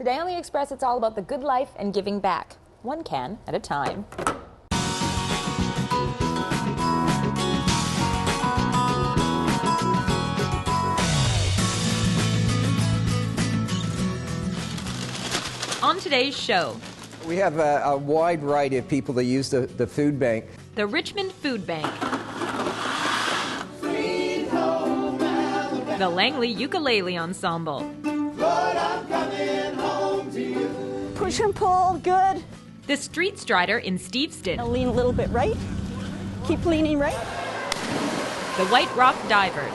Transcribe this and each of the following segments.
Today on The Express, it's all about the good life and giving back, one can at a time. On today's show, we have a wide variety of people that use the food bank. The Richmond Food Bank. The Langley Ukulele Ensemble. Lord, I'm coming home to you. Push and pull, good. The Street Strider in Steveston. Now lean a little bit right. Keep leaning right. The White Rock Divers.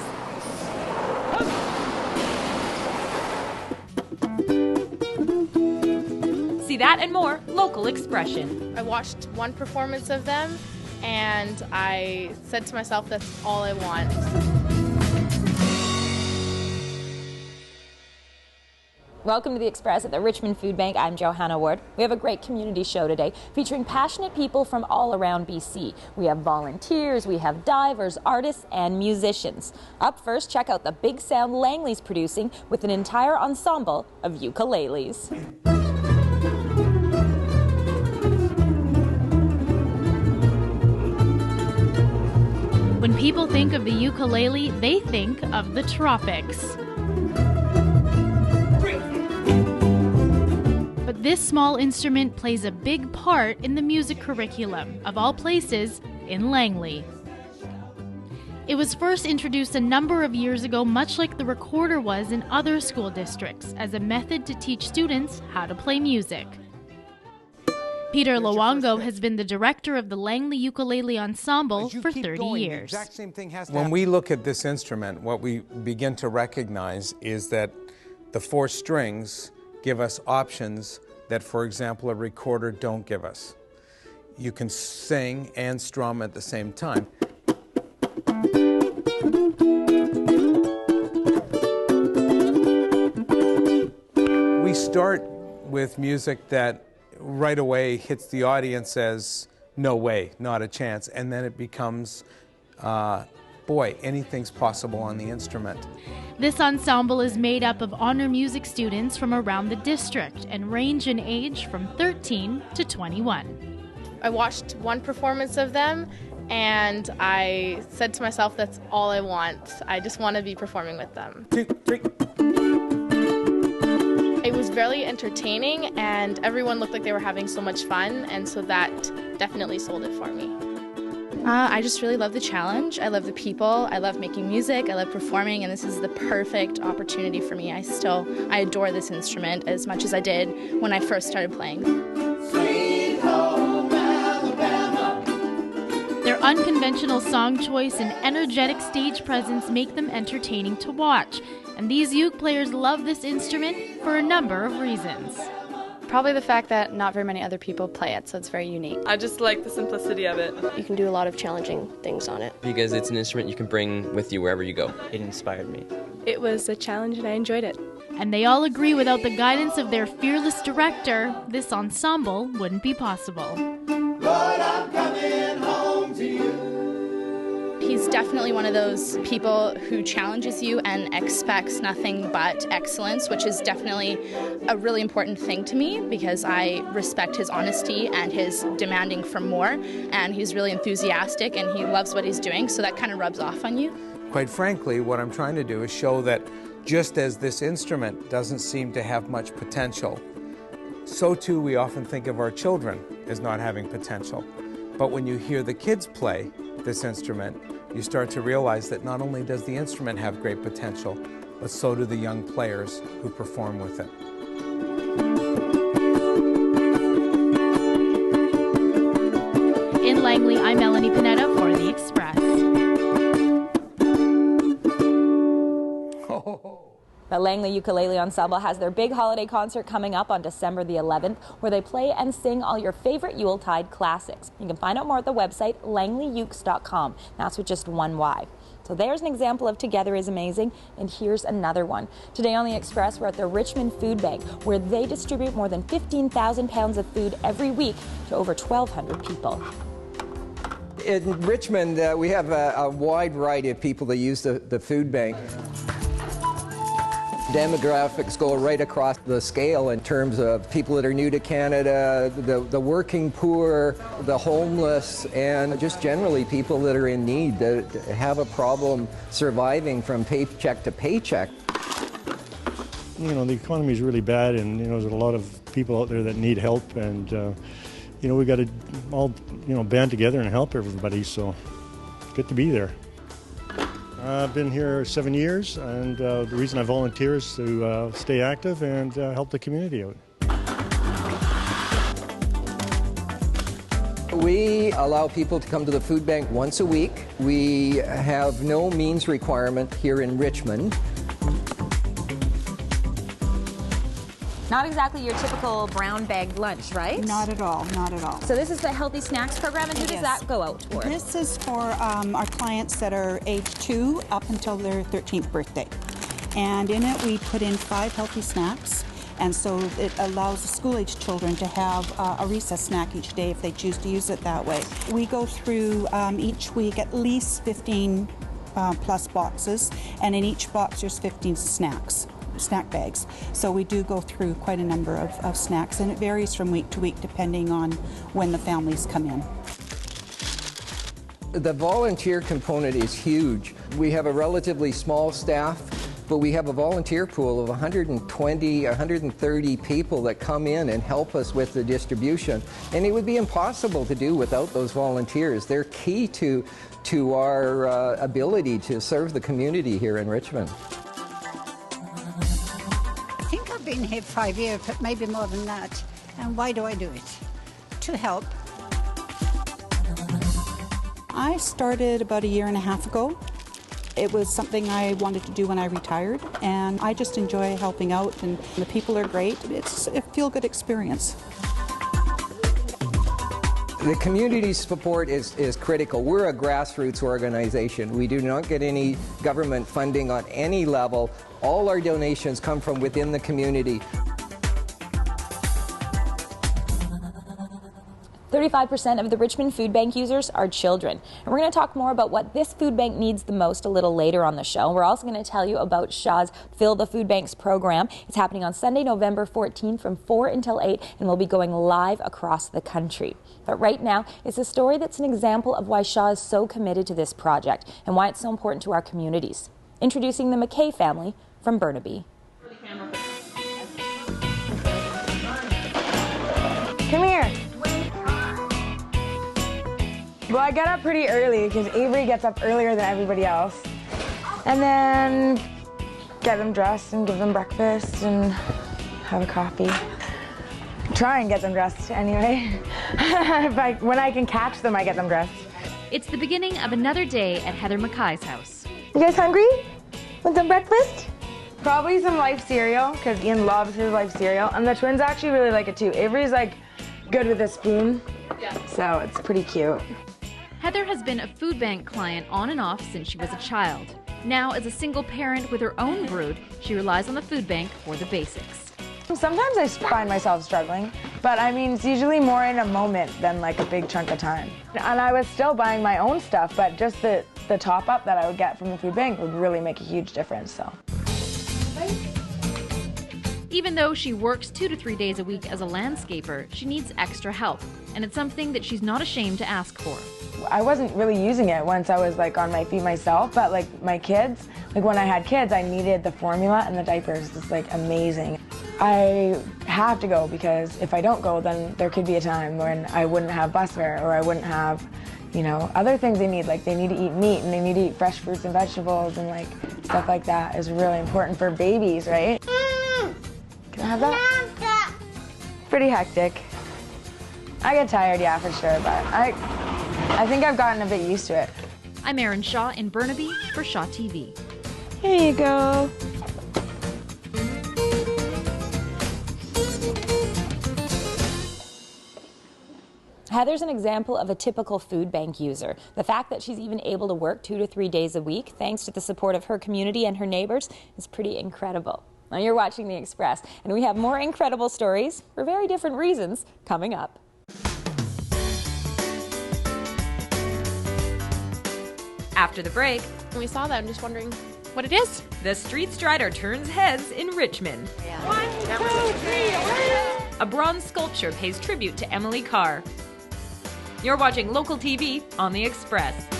See that and more, local expression. I watched one performance of them and I said to myself, that's all I want. Welcome to The Express at the Richmond Food Bank. I'm Johanna. We have a great community show today featuring passionate people from all around BC. We have volunteers, we have divers, artists, and musicians. Up first, check out the big sound Langley's producing with an entire ensemble of ukuleles. When people think of the ukulele, they think of the tropics. But this small instrument plays a big part in the music curriculum, of all places, in Langley. It was first introduced a number of years ago, much like the recorder was in other school districts, as a method to teach students how to play music. Peter Luongo has been the director of the Langley Ukulele Ensemble for 30 years. When we look at this instrument, what we begin to recognize is that the 4 strings give us options that, for example, a recorder don't give us. You can sing and strum at the same time. We start with music that right away hits the audience as no way, not a chance, and then it becomes boy, anything's possible on the instrument. This ensemble is made up of honor music students from around the district and range in age from 13 to 21. I watched one performance of them and I said to myself, that's all I want. I just want to be performing with them. 2, 3. It was very entertaining and everyone looked like they were having so much fun, and so that definitely sold it for me. I just really love the challenge. I love the people. I love making music. I love performing, and this is the perfect opportunity for me. I adore this instrument as much as I did when I first started playing. Sweet home Alabama. Their unconventional song choice and energetic stage presence make them entertaining to watch. And these uke players love this instrument for a number of reasons. Probably the fact that not very many other people play it, so it's very unique. I just like the simplicity of it. You can do a lot of challenging things on it. Because it's an instrument you can bring with you wherever you go. It inspired me. It was a challenge and I enjoyed it. And they all agree without the guidance of their fearless director, this ensemble wouldn't be possible. Lord, I'm coming home to you. He's definitely one of those people who challenges you and expects nothing but excellence, which is definitely a really important thing to me because I respect his honesty and his demanding for more, and he's really enthusiastic and he loves what he's doing, so that kind of rubs off on you. Quite frankly, what I'm trying to do is show that just as this instrument doesn't seem to have much potential, so too we often think of our children as not having potential. But when you hear the kids play this instrument, you start to realize that not only does the instrument have great potential, but so do the young players who perform with it. In Langley, I'm Melanie Panetta for The Express. The Langley Ukulele Ensemble has their big holiday concert coming up on December the 11th, where they play and sing all your favorite Yuletide classics. You can find out more at the website langleyukes.com. That's with just one Y. So there's an example of Together is Amazing, and here's another one. Today on The Express, we're at the Richmond Food Bank, where they distribute more than 15,000 pounds of food every week to over 1,200 people. In Richmond, we have a wide variety of people that use the food bank. demographics go right across the scale in terms of people that are new to Canada, the working poor, the homeless, and just generally people that are in need, that have a problem surviving from paycheck to paycheck. You know, the economy is really bad, and you know, there's a lot of people out there that need help, and you know, we got to all, you know, band together and help everybody. So good to be there. I've been here 7 years, and the reason I volunteer is to stay active and help the community out. We allow people to come to the food bank once a week. We have no means requirement here in Richmond. Not exactly your typical brown bag lunch, right? Not at all, not at all. So this is the Healthy Snacks program, and who does that go out for? This is for our clients that are age 2 up until their 13th birthday. And in it we put in 5 healthy snacks, and so it allows the school-age children to have a recess snack each day if they choose to use it that way. We go through each week at least 15 plus boxes, and in each box there's 15 snack bags. So we do go through quite a number of snacks, and it varies from week to week depending on when the families come in. The volunteer component is huge. We have a relatively small staff, but we have a volunteer pool of 120, 130 people that come in and help us with the distribution. And it would be impossible to do without those volunteers. They're key to our ability to serve the community here in Richmond. I think I've been here 5 years, but maybe more than that. And why do I do it? To help. I started about a year and a half ago. It was something I wanted to do when I retired, and I just enjoy helping out, and the people are great. It's a feel-good experience. The community support is critical. We're a grassroots organization. We do not get any government funding on any level. All our donations come from within the community. 35% of the Richmond Food Bank users are children. And we're going to talk more about what this food bank needs the most a little later on the show. We're also going to tell you about Shaw's Fill the Food Banks program. It's happening on Sunday, November 14th from 4 until 8, and we'll be going live across the country. But right now, it's a story that's an example of why Shaw is so committed to this project and why it's so important to our communities. Introducing the McKay family from Burnaby. Come here. Well, I get up pretty early because Avery gets up earlier than everybody else. And then get them dressed and give them breakfast and have a coffee. Try and get them dressed anyway. When I can catch them, I get them dressed. It's the beginning of another day at Heather Mackay's house. You guys hungry? Want some breakfast? Probably some Life cereal, because Ian loves his Life cereal. And the twins actually really like it too. Avery's like good with a spoon, so it's pretty cute. Heather has been a food bank client on and off since she was a child. Now, as a single parent with her own brood, she relies on the food bank for the basics. Sometimes I find myself struggling, but I mean, it's usually more in a moment than like a big chunk of time. And I was still buying my own stuff, but just the top up that I would get from the food bank would really make a huge difference, so. Even though she works 2 to 3 days a week as a landscaper, she needs extra help, and it's something that she's not ashamed to ask for. I wasn't really using it once I was like on my feet myself, but like my kids, like when I had kids, I needed the formula and the diapers. It's like amazing. I have to go because if I don't go, then there could be a time when I wouldn't have busware or I wouldn't have, you know, other things they need. Like they need to eat meat and they need to eat fresh fruits and vegetables, and like stuff like that is really important for babies, right? Can I have that? Pretty hectic. I get tired, yeah, for sure, but I think I've gotten a bit used to it. I'm Erin Shaw in Burnaby for Shaw TV. Here you go. Heather's an example of a typical food bank user. The fact that she's even able to work 2 to 3 days a week, thanks to the support of her community and her neighbors, is pretty incredible. Now you're watching The Express, and we have more incredible stories for very different reasons coming up. After the break, when we saw that, I'm just wondering, what it is? The Street Strider turns heads in Richmond. 1, 2, 3, a bronze sculpture pays tribute to Emily Carr. You're watching local TV on the Express.